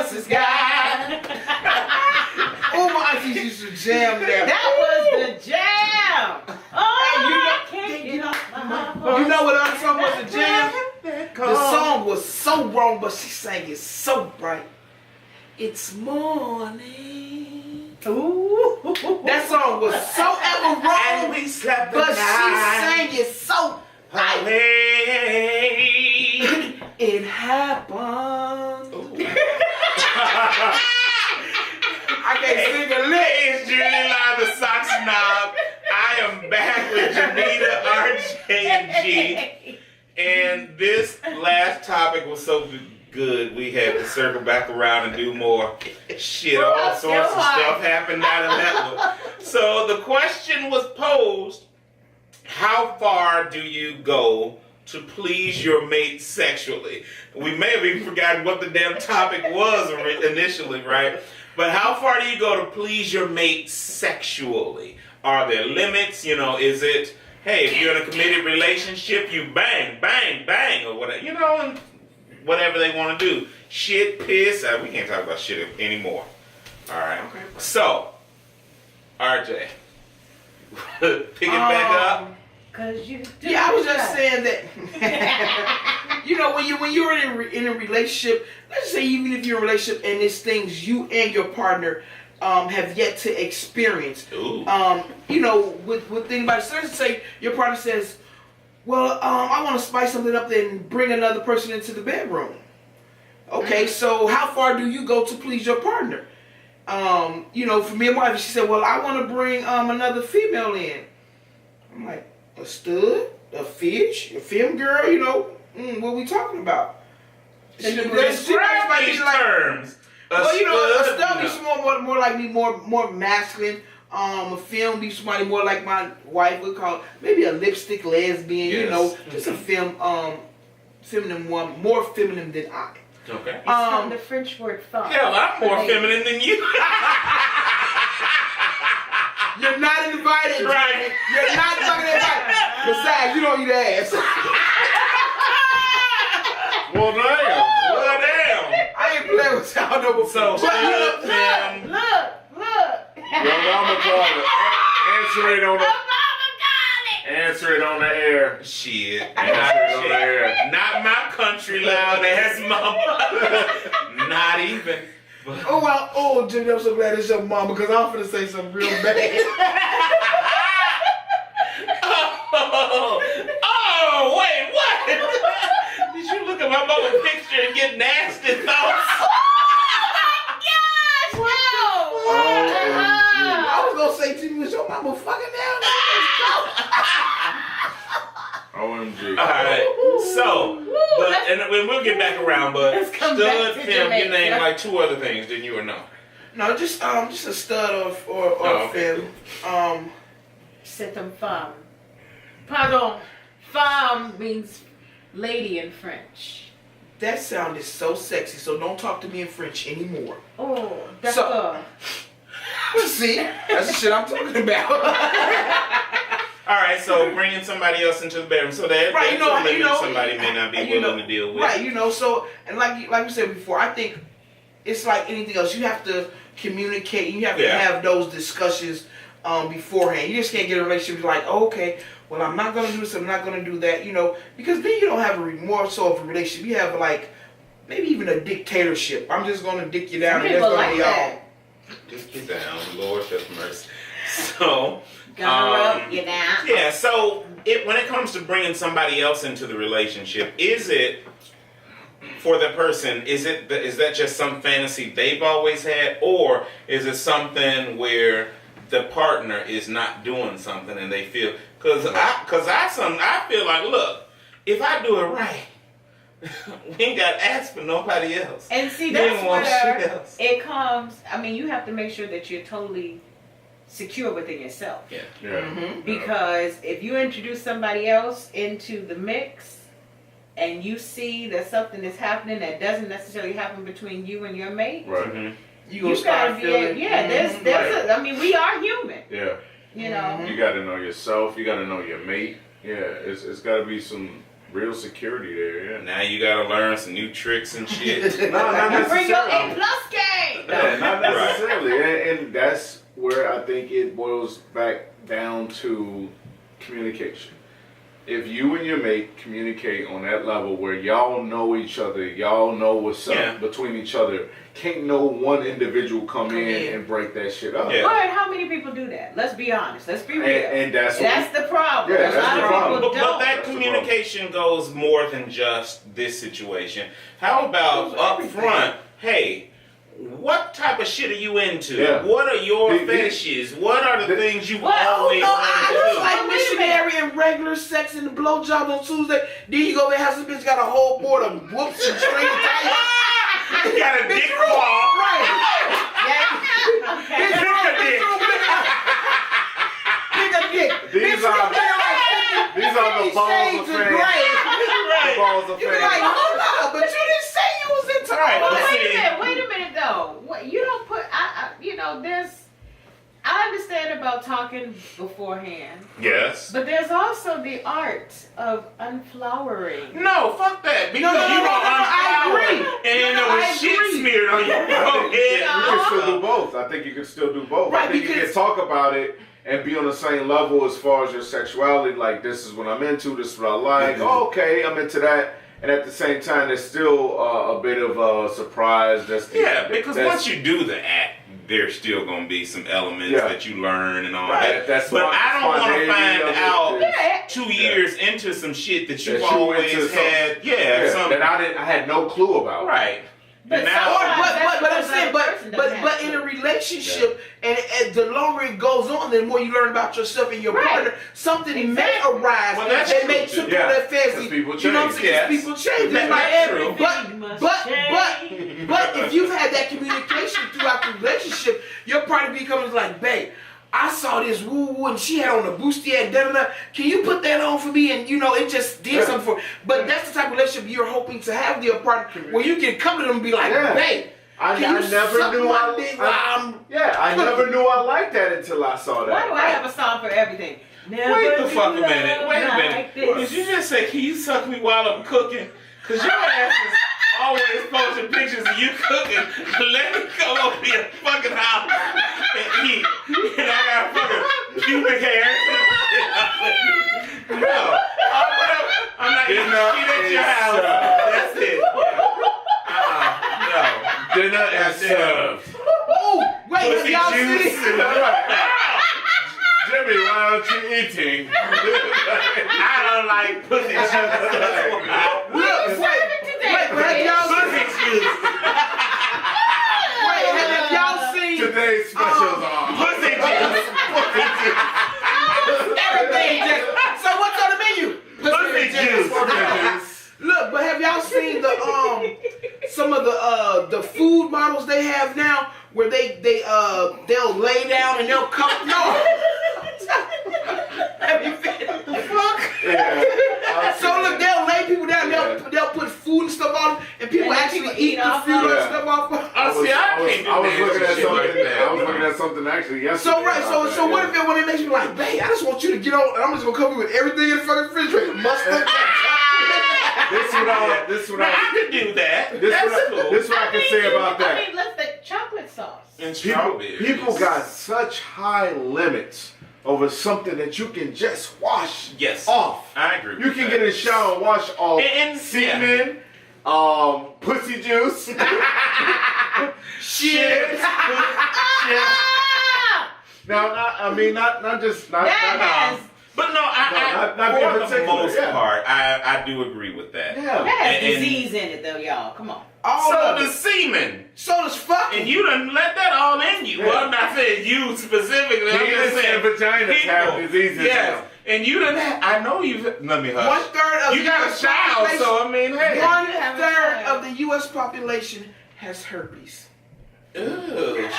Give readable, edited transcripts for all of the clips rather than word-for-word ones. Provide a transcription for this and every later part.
else's guy. Oh, my aunties used to jam that. That was the jam. Oh, You know what other song was the jam? The song was so wrong, but she sang it so bright. It's morning. Ooh. That song was so ever wrong, And we slept the but night. she sang it so away. It happened. I can't sing a lick. Hey, it's Jimmy Lee Lard, the Sock Snob. I am back with Janita, RJ, and G. And this last topic was so good, we had to circle back around and do more shit. All sorts of stuff happened out of that one. So the question was posed, how far do you go to please your mate sexually? We may have even forgotten what the damn topic was initially, right? But how far do you go to please your mate sexually? Are there limits? You know, is it, hey, if you're in a committed relationship, you bang, bang, bang, or whatever, you know, and whatever they want to do. Shit, piss, we can't talk about shit anymore. All right. Okay. So, RJ, pick it back up. Cause you Yeah, I was just saying that. You know, when you're in a relationship, let's just say even if you're in a relationship and it's things you and your partner have yet to experience. Ooh. You know, with things about it, let's say your partner says, "Well, I want to spice something up and bring another person into the bedroom." Okay, so how far do you go to please your partner? You know, for me and my wife, she said, "Well, I want to bring another female in." I'm like, a stud, a fish, a film girl, you know, what we talking about? Describe these terms. Well, you know, a stud be more like me, more masculine. A film be somebody more like my wife would call, maybe a lipstick lesbian, you know, just a feminine one, more feminine than I. Okay. It's from the French word femme. Hell, I'm more feminine than you. You're not invited. Right. You're not fucking invited. Besides, you don't eat ass. Well, damn. I ain't playing with y'all no more. So, Look. Your mama called it. Answer it on the air. Shit. Answer it on the air. Not my country loud ass mama. Not even. Oh, well, oh, Jimmy, I'm so glad it's your mama because I'm finna say something real bad. Oh, wait, what? Did you look at my mama's picture and get nasty thoughts? I was gonna say, Jimmy, was your mama fucking down? OMG. Alright, so, and we'll get back around, but stud, film, you named like two other things, didn't you, or no? No, just a stud or film. C'est une femme. Pardon. Femme means lady in French. That sounded so sexy, so don't talk to me in French anymore. Oh, d'accord. See, that's the shit I'm talking about. All right, so bringing somebody else into the bedroom, so that Right, somebody may not be willing to deal with. Right, you know, so, and like we said before, I think it's like anything else. You have to communicate. You have to have those discussions beforehand. You just can't get a relationship like, oh, okay, well, I'm not going to do this, I'm not going to do that, you know, because then you don't have more so of a relationship. You have like maybe even a dictatorship. I'm just going to dick you down. Some And that's people going to like be all. that. Just get down, Lord have mercy. So, Gonna rub you down. yeah, so when it comes to bringing somebody else into the relationship, is it, for the person, is that just some fantasy they've always had, or is it something where the partner is not doing something and they feel, because I feel like, look, if I do it right, we ain't got to ask for nobody else. And see, that's where it comes. I mean, you have to make sure that you're totally secure within yourself. Yeah. Mm-hmm. Because if you introduce somebody else into the mix and you see that something is happening that doesn't necessarily happen between you and your mate, Right. Mm-hmm. You gotta be able, there's I mean, we are human. Yeah. You know. You got to know yourself. You got to know your mate. Yeah. It's got to be some real security there. Yeah. Now you got to learn some new tricks and shit. No, not You bring your A+ necessarily. that's where I think it boils back down to communication. If you and your mate communicate on that level where y'all know each other, y'all know what's up between each other, can't no one individual come in and break that shit up. Yeah. But how many people do that? Let's be honest. Let's be real. And that's the problem. Yeah, that's the problem. But that That's the communication goes more than just this situation. How about up front? Hey, what type of shit are you into? Yeah. What are your fetishes? What are the things you always No, want I to just do? like missionary and regular sex and the blowjob on Tuesday. Then you go over and have some bitch got a whole board of whoops and string ties. You got a dick claw. Right. Okay. Pick a dick. These are the balls of fame. The balls of You be fame. like, hold on, but you didn't say you was into Right. all But that. wait a minute though. What, you don't put, I understand about talking beforehand, Yes. but there's also the art of unflowering. No, fuck that. Because No, you are I agree. unflowered, and then there was shit smeared on your I think you forehead. can still do both. I think you can still do both. Right, I think you because- can talk about it and be on the same level as far as your sexuality. Like, this is what I'm into, this is what I like. Oh, okay, I'm into that. And at the same time, there's still a bit of a surprise. Yeah, because once you do the act, there's still going to be some elements that you learn and all that. That's but I don't want to find out Yeah. 2 years into some shit that you've That you always into had. that I had no clue about. Right. But And now, But I'm saying, but in a relationship, and the longer it goes on, the more you learn about yourself and your partner, something may arise Well, that's that may true, triple too. that fancy. Because people You know what I'm change. saying? 'Cause Yes. people change. That's It's like true. but if you've had that communication throughout the relationship, your partner becomes like, babe, I saw this woo woo and she had on a bustier, da da da. Can you put that on for me? And you know, it just did something for. But that's the type of relationship you're hoping to have with your partner, where you can come to them and be like, babe, I can you never suck knew my dick while I'm. I never knew I liked that until I saw that. Why do I have a song for everything? Never wait the be fuck a minute. loved Wait a like minute. this. Did you just say, can you suck me while I'm cooking? Because your ass is always posting pictures of you cooking. Let me come over to your fucking house and eat. And I got fucking pubic hair. No. I'm not eating shit at your house. That's it. No. Dinner That's is it. served. Oh, wait, have Pussy y'all juice. seen? Jimmy, why aren't you eating? I don't like pussy juice. Look, wait, but have y'all Pussy juice. wait, have y'all seen Today's specials are Pussy juice. everything? So what's on the menu? Pussy juice. Look, but have y'all seen the some of the food models they have now, where they'll lay down and they'll come? No. Have you seen the fuck? Yeah. So look, they'll lay people down. They'll put food and stuff on them, and people And then actually people eat eat the off food of and it. stuff off. I was looking at shit something. like that. I was looking at something actually yesterday. So right, about so that, what if when it makes me like, babe, I just want you to get on, and I'm just gonna cover you with everything in the fucking refrigerator, mustard. This is what I I could do that. this That's what cool. this is what I can say about that. I mean, let's the chocolate sauce. And People, strawberries. people got such high limits over something that you can just wash Yes. off. I agree. You can get in the shower and wash off And- semen, pussy juice, shit. Now, not just not. That not has But no, not for being the particular, most yeah. part, I do agree with that. yeah. that has And- disease in it though, y'all. Come on. All So of the it. semen, So does fucking. and you done let that all in you. Yeah. Well, I'm not saying you specifically. I'm Penis just saying and vaginas have people. diseases. Yes, and you done. I know you've. Let me hush. 1/3 of You the got a US child, population- so I mean, hey. have a 1/3 child. of the U.S. population has herpes. Ew,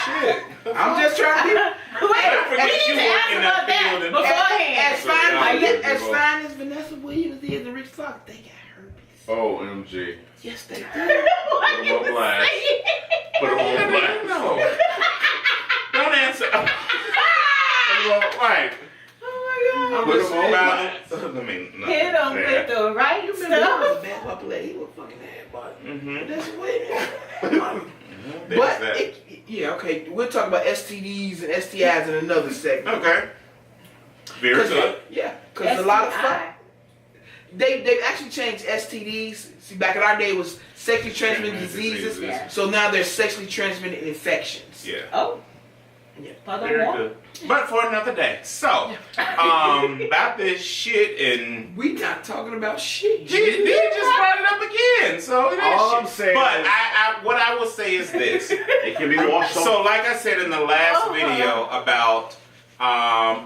shit. I'm just trying to be. Don't forget we you need to work ask in about that that field and- beforehand. As fine Yeah. as fine as Vanessa Williams is and Rick Fox, they got herpes. OMG. Yes, they do. What Put you them on blast. saying? Put them on blast. No. Don't answer. Right. Oh my I'm Put just them on about it. I mean, no. Hit them with the right You remember he was stuff. a bad population. He was fucking bad, but Mm-hmm. that's the way it is. There's But that. it, Yeah, okay. We'll talk about STDs and STIs in another segment. Okay. Very good. Yeah, because a lot of STI. they actually changed STDs. See, back in our day, it was sexually transmitted diseases. Yeah. So now there's sexually transmitted infections. Yeah. Oh. Yeah. Very good. But for another day. So, about this shit and We not talking about shit. he just brought it up again. So it is All shit. I'm saying But is- what I will say is this. It can be washed So off. like I said in the last video about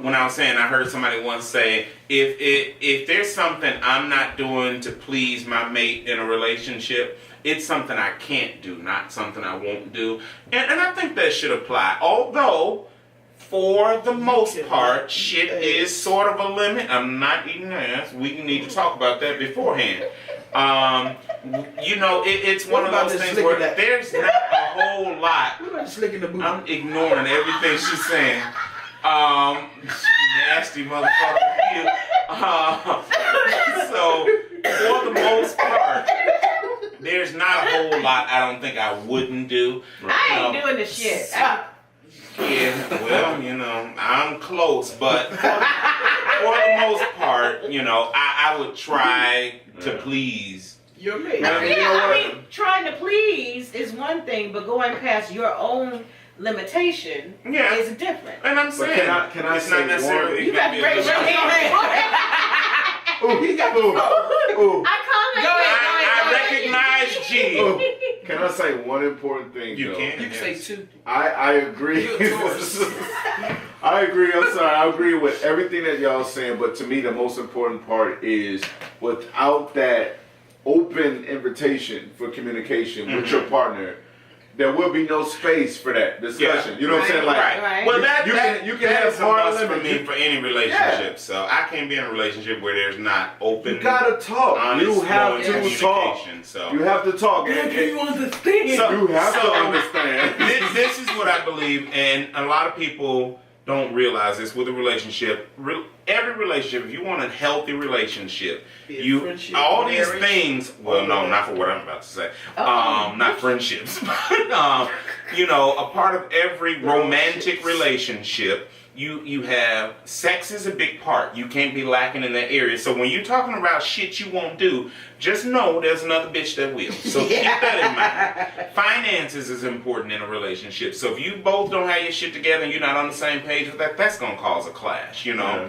when I was saying, I heard somebody once say, if there's something I'm not doing to please my mate in a relationship, it's something I can't do, not something I won't do. And I think that should apply. Although, for the most part, shit is sort of a limit. I'm not eating ass. We need to talk about that beforehand. You know, it's one of What about those this things lick where of that? there's not a whole lot. What about just licking the booty? I'm ignoring everything she's saying. Nasty motherfucker. You. So, for the most part, there's not a whole lot I don't think I wouldn't do. I ain't doing the shit. Yeah, well, you know, I'm close, but for the most part, you know, I would try to please. Your mate. Yeah. I mean, trying to please is one thing, but going past your own limitation Yeah. is different. And I'm saying, can I it's say not necessarily. one- You got to raise your hand. Ooh, he got ooh. I comment. I recognize G. Ooh. Can I say one important thing? You though? can. You can say two. I agree. You're a Taurus. I agree. I'm sorry. I agree with everything that y'all saying, but to me, the most important part is without that open invitation for communication with your partner, there will be no space for that discussion. You know what I'm saying? Like, Right. Well, that You can that have is a hard must for limits. me for any relationship. So I can't be in a relationship where there's not open. you gotta talk. honest, You have flowing to talk. communication. So You have to talk. Yeah, And- do you understand? you have So- to understand. this is what I believe, and a lot of people don't realize this with a relationship. Every relationship, if you want a healthy relationship, Be it you friendship, all these marriage, things. Well, no, not for what I'm about to say. Uh-oh. Not friendships, but you know, a part of every romantic relationship. You have sex is a big part. You can't be lacking in that area. So when you're talking about shit you won't do, just know there's another bitch that will. So keep that in mind. Finances is important in a relationship. So if you both don't have your shit together and you're not on the same page with that, that's gonna cause a clash, you know.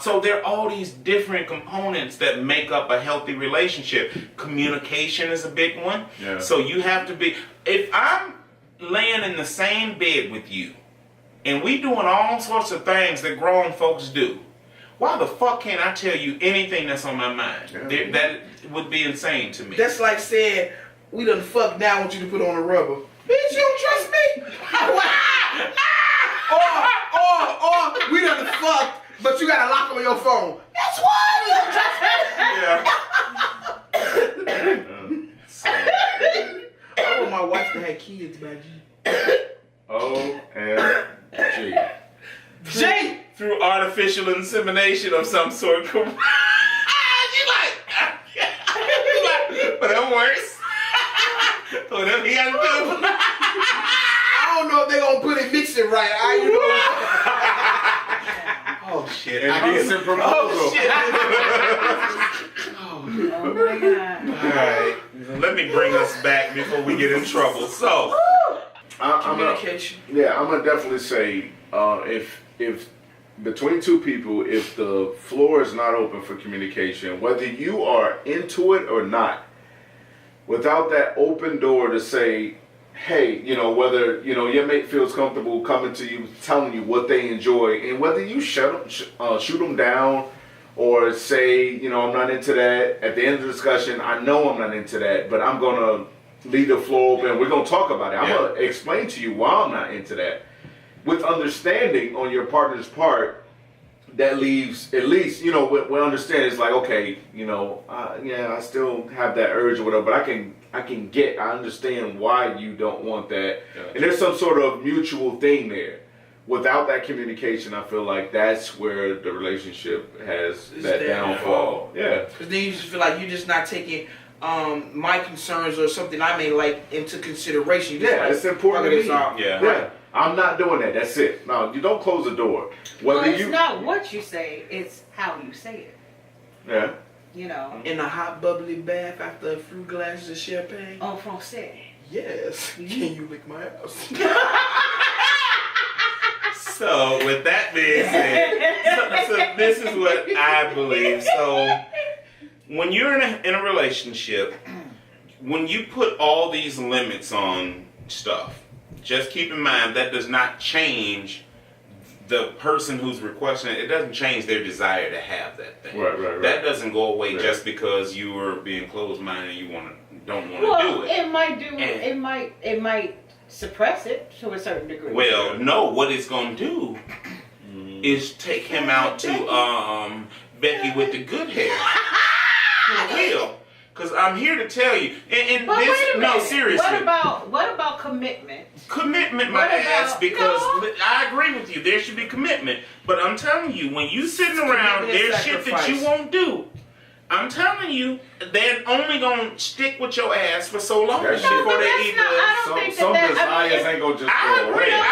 So there are all these different components that make up a healthy relationship. Communication is a big one. Yeah. So you have to be. If I'm laying in the same bed with you, and we doing all sorts of things that grown folks do, why the fuck can't I tell you anything that's on my mind? Yeah. That would be insane to me. That's like saying, we done fucked, now I want you to put on a rubber. Bitch, you don't trust me? or we done fucked, but you got a lock on your phone. That's why you don't trust me. Yeah. So, I want my wife to have kids by G. OMG. Jay! through artificial insemination of some sort. She like, but that works. Whatever he got to do. I don't know if they're gonna put it mix it right. Oh shit. Indecent proposal. Oh shit. Oh my God. Alright. Let me bring us back before we get in trouble. So Communication. I'm gonna definitely say if between two people, if the floor is not open for communication, whether you are into it or not, without that open door to say, hey, whether your mate feels comfortable coming to you, telling you what they enjoy, and whether you shoot them down or say, I'm not into that. At the end of the discussion, I know I'm not into that, but I'm gonna leave the floor open. We're gonna talk about it. I'm gonna explain to you why I'm not into that, with understanding on your partner's part. That leaves at least we understand. It's like, okay, I still have that urge or whatever, but I understand why you don't want that. Gotcha. And there's some sort of mutual thing there. Without that communication, I feel like that's where the relationship has It's that downfall. downfall. Yeah. Because then you just feel like you're just not taking my concerns or something I may like into consideration. You just Yeah, like, it's important to fuck it, me. it's all- Yeah. I'm not doing that. That's it. No, you don't close the door. Well, Whether it's you, not what you say, it's how you say it. yeah. You know. In a hot bubbly bath after a few glasses of champagne. En français. Yes. Can you lick my ass? So, with that being said, so this is what I believe. So, when you're in a relationship, when you put all these limits on stuff, just keep in mind that does not change the person who's requesting it. It doesn't change their desire to have that thing. Right. That doesn't go away Right. just because you were being closed-minded and you don't want to Well, do it. it might do. And- It might suppress it to a certain degree. Well, no. What it's gonna do is take him out to Becky with the good hair. For real. Because I'm here to tell you, and But this, wait a minute. no, seriously, What about commitment? commitment, my What ass. about- Because no. I agree with you, there should be commitment. But I'm telling you, when you sitting around, Commitment and there's shit that you sacrifice. won't do. I'm telling you, they're only gonna stick with your ass for so long That's before true. but they that's either. not- I don't Some, think some that- desires I mean, ain't gonna just I go agree. away.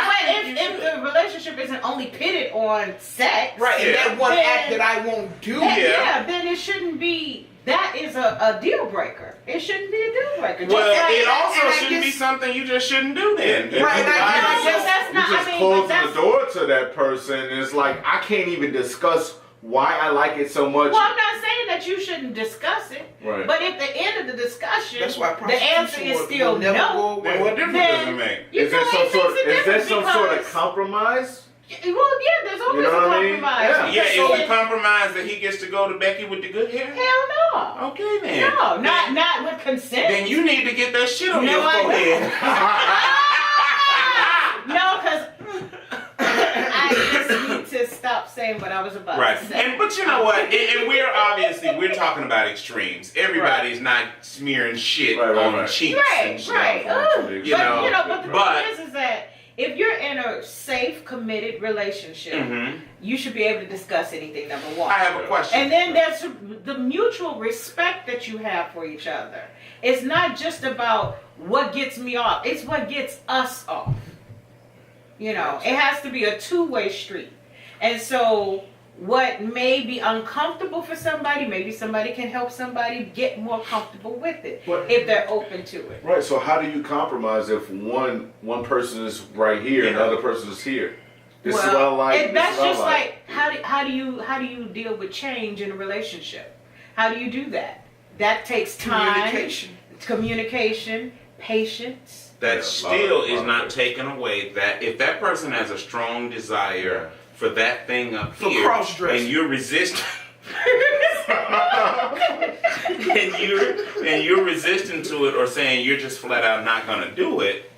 But if the relationship isn't only pitted on sex, Right, and Yeah. that one Then- act that I won't do. Yeah. then it shouldn't be. That is a deal breaker. It shouldn't be a deal breaker. Just Well, like- it also and I shouldn't be guess- something you just shouldn't do then. If Right, you, and I just- guess that's not- you just I mean, close but that's- the door to that person. It's like I can't even discuss why I like it so much. Well, I'm not saying that you shouldn't discuss it, Right. but at the end of the discussion, That's why the answer prostitution is will still never no. go Then away. what difference Then- does it make? You Is there know, some it sort? makes a Is there difference some sort of because- compromise? Well, yeah, there's always You know a what I mean? compromise. Yeah. Yeah, Because is the compromise that he gets to go to Becky with the good hair? hell no. Okay then. No, Then- not with consent. Then you need to get that shit on No, your I forehead. No, because I just need to stop saying what I was about Right, to say. but you know what? And we're talking about extremes. Everybody's not smearing shit Right, on right. cheeks Right, and stuff. right. You know, but the but- thing is that if you're in a safe, committed relationship, Mhm. you should be able to discuss anything. Number one. I have a question. And then there's the mutual respect that you have for each other. It's not just about what gets me off, it's what gets us off. You know, it has to be a two-way street. And so what may be uncomfortable for somebody, maybe somebody can help somebody get more comfortable with it But- if they're open to it. Right. So how do you compromise if one person is right here and the other person is here? This is what I like. and this that's is what I just like. how do you deal with change in a relationship? How do you do that? That takes time, communication, patience. that Yeah, still lot is of not it. taken away. That if that person has a strong desire for that thing up For here, cross-dressing. and you're resisting, and you're resisting to it, or saying you're just flat out not gonna do it,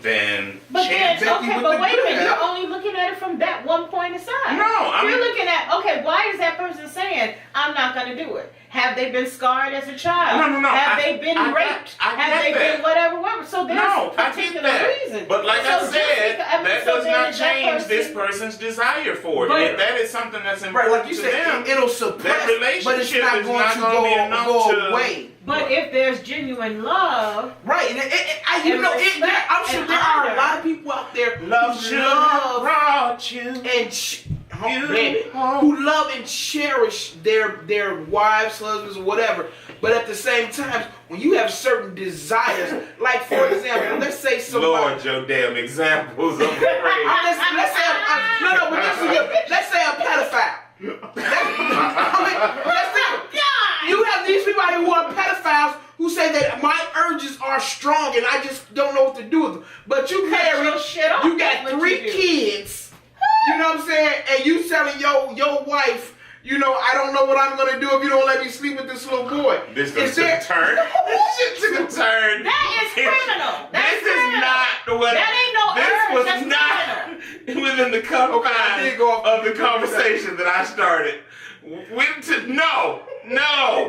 then But chance. then, Becky okay, with but the wait a minute, good you're app. only looking at it from that one point aside. No, I you're mean- looking at, okay, why is that person saying, I'm not going to do it? Have they been scarred as a child? No. Have I- they been I get- raped? I Have get they that. been whatever? So there's No, I get particular that. reasons. But like So I just said, because- I mean, that so does then not is that change this person- person's desire for it. But- If that is something that's Right, important like you to said, them, it'll suppress, that but it's relationship not is going not to gonna be enough go to- away. But if there's genuine love, Right, and you And know, respect I'm sure and there are honor. a lot of people out there love who should have brought you. and who love and cherish their wives, husbands, or whatever. But at the same time, when you have certain desires, like for example, let's say somebody. Lord, your damn examples of praise. Let's say but this is good. Let's say a pedophile. You have these people out here who are pedophiles who say that my urges are strong and I just don't know what to do with them. But you cut married, your shit off. you That's got what 3 you do. kids. You know what I'm saying? And you telling your wife, you know, I don't know what I'm gonna do if you don't let me sleep with this little boy. This Is took there- a turn. This shit took a turn. that is criminal. That's This criminal. is not what. That ain't no This urge, was that's not within the Okay, I confines did go off of the the conversation that I started. No. No.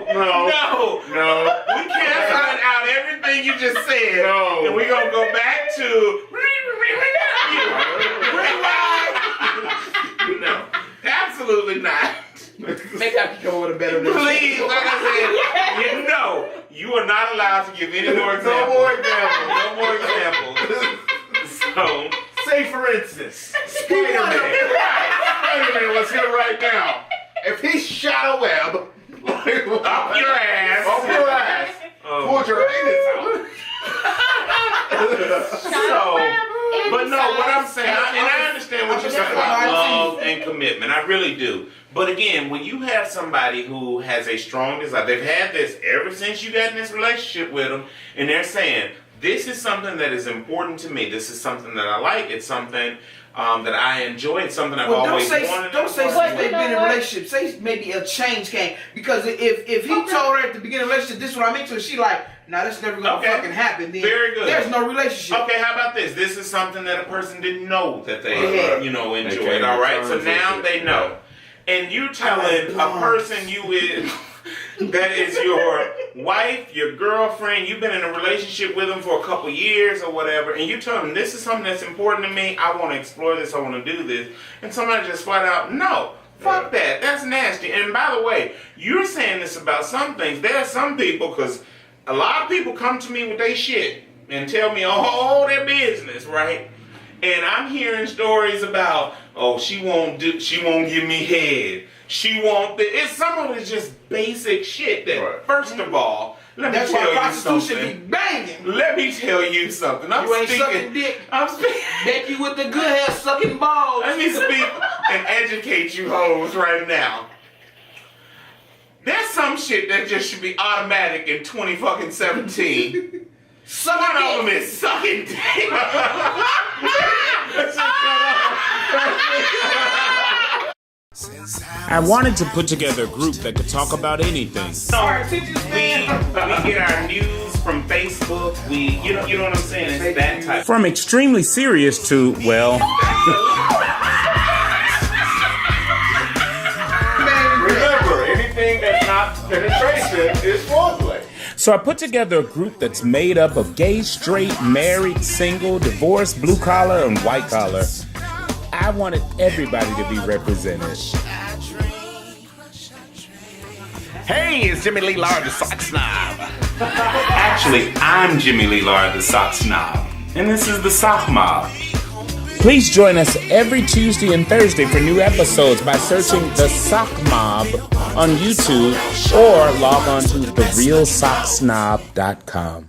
We canceling out everything you just said. No. And we're gonna go back to No, absolutely not. Maybe I can come up with a better Please, like I said, you are not not allowed to give any more examples. No more examples. So, say for instance, Spider-Man. Spider-Man was here right now. If he shot a web up your ass. Pulled your anus out. But no, what I'm saying, and I understand what you're saying about love and commitment. I really do. But again, when you have somebody who has a strong desire, they've had this ever since you got in this relationship with them, and they're saying, this is something that is important to me. This is something that I like. It's something that I enjoy. It's something I've always wanted. Don't say since they've been in a relationship. Say maybe a change came. Because if he told her at the beginning of the relationship, this is what I'm into, and she like, nah, that's never going to fucking happen. Then very good. There's no relationship. Okay, how about this? This is something that a person didn't know that they enjoyed. All right, so now they know. And you telling a person that is your wife, your girlfriend, you've been in a relationship with them for a couple years or whatever, and you tell them this is something that's important to me, I want to explore this, I want to do this, and somebody just flat out, no, fuck that, that's nasty. And by the way, you're saying this about some things. There are some people, because a lot of people come to me with their shit and tell me all their business, right? And I'm hearing stories about, oh, she won't give me head. She won't. It's some of it's just basic shit that, first of all, let me tell you something. Be banging. Let me tell you something. You ain't sucking dick. I'm speaking. Becky with the good hair sucking balls. Let me speak and educate you hoes right now. There's some shit that just should be automatic in 2017. One of them is sucking dick. I wanted to put together a group that could talk about anything. So we get our news from Facebook. You know what I'm saying? It's that type. From extremely serious to, well, remember, anything that's not penetration is foreplay. so I put together a group that's made up of gay, straight, married, single, divorced, blue collar, and white collar. I wanted everybody to be represented. Hey, it's Jimmy Lee Lard, the sock snob. Actually, I'm Jimmy Lee Lard, the sock snob, and this is the Sock Mob. Please join us every Tuesday and Thursday for new episodes by searching The Sock Mob on YouTube or log on to therealsocksnob.com.